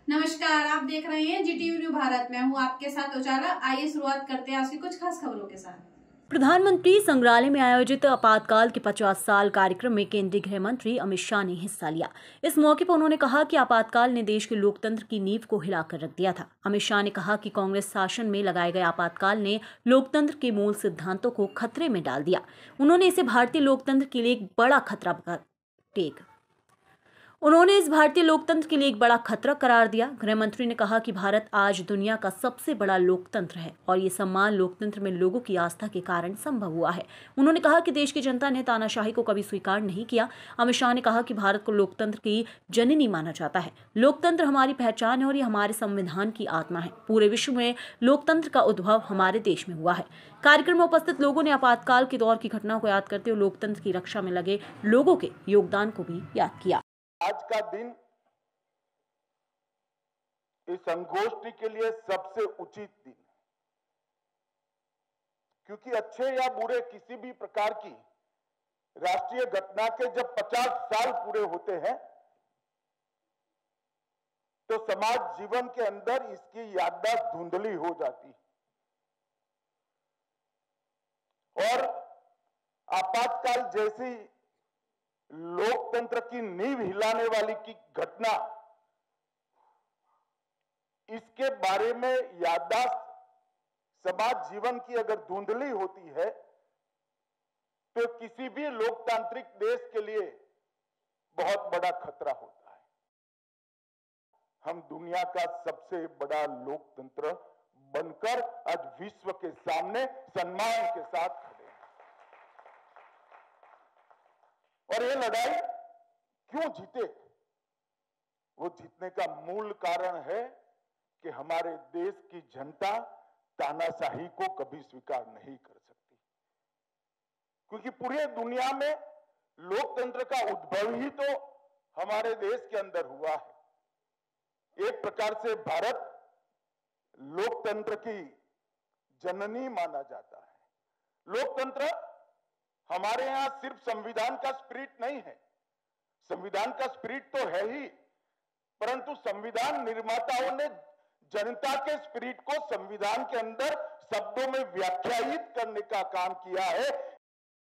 नमस्कार, आप देख रहे हैं जीटीवी न्यू भारत। मैं हूं आपके साथ उजाला। आइए शुरुआत करते हैं आज की कुछ खास खबरों के साथ। प्रधानमंत्री संग्रहालय में आयोजित आपातकाल के 50 साल कार्यक्रम में केंद्रीय गृह मंत्री अमित शाह ने हिस्सा लिया। इस मौके पर उन्होंने कहा कि आपातकाल ने देश के लोकतंत्र की नींव को हिलाकर रख दिया था। अमित शाह ने कहा कि कांग्रेस शासन में लगाए गए आपातकाल ने लोकतंत्र के मूल सिद्धांतों को खतरे में डाल दिया। उन्होंने इसे भारतीय लोकतंत्र के लिए एक बड़ा खतरा करार दिया। गृह मंत्री ने कहा कि भारत आज दुनिया का सबसे बड़ा लोकतंत्र है और ये सम्मान लोकतंत्र में लोगों की आस्था के कारण संभव हुआ है। उन्होंने कहा कि देश की जनता ने तानाशाही को कभी स्वीकार नहीं किया। अमित शाह ने कहा कि भारत को लोकतंत्र की जननी माना जाता है। लोकतंत्र हमारी पहचान है और ये हमारे संविधान की आत्मा है। पूरे विश्व में लोकतंत्र का उद्भव हमारे देश में हुआ है। कार्यक्रम में उपस्थित लोगों ने आपातकाल के दौर की घटनाओं को याद करते हुए लोकतंत्र की रक्षा में लगे लोगों के योगदान को भी याद किया। आज का दिन इस संगोष्ठी के लिए सबसे उचित दिन, क्योंकि अच्छे या बुरे किसी भी प्रकार की राष्ट्रीय घटना के जब 50 साल पूरे होते हैं तो समाज जीवन के अंदर इसकी याददाश्त धुंधली हो जाती है और आपातकाल जैसी लोकतंत्र की नींव हिलाने वाली की घटना, इसके बारे में याददाश्त समाज जीवन की अगर धुंधली होती है तो किसी भी लोकतांत्रिक देश के लिए बहुत बड़ा खतरा होता है। हम दुनिया का सबसे बड़ा लोकतंत्र बनकर आज विश्व के सामने सम्मान के साथ खड़े हैं। और ये लड़ाई क्यों जीते? वो जीतने का मूल कारण है कि हमारे देश की जनता तानाशाही को कभी स्वीकार नहीं कर सकती, क्योंकि पूरी दुनिया में लोकतंत्र का उद्भव ही तो हमारे देश के अंदर हुआ है। एक प्रकार से भारत लोकतंत्र की जननी माना जाता है। लोकतंत्र हमारे यहां सिर्फ संविधान का स्पिरिट नहीं है, संविधान का स्पिरिट तो है ही, परंतु संविधान निर्माताओं ने जनता के स्पिरिट को संविधान के अंदर शब्दों में व्याख्यायित करने का काम किया है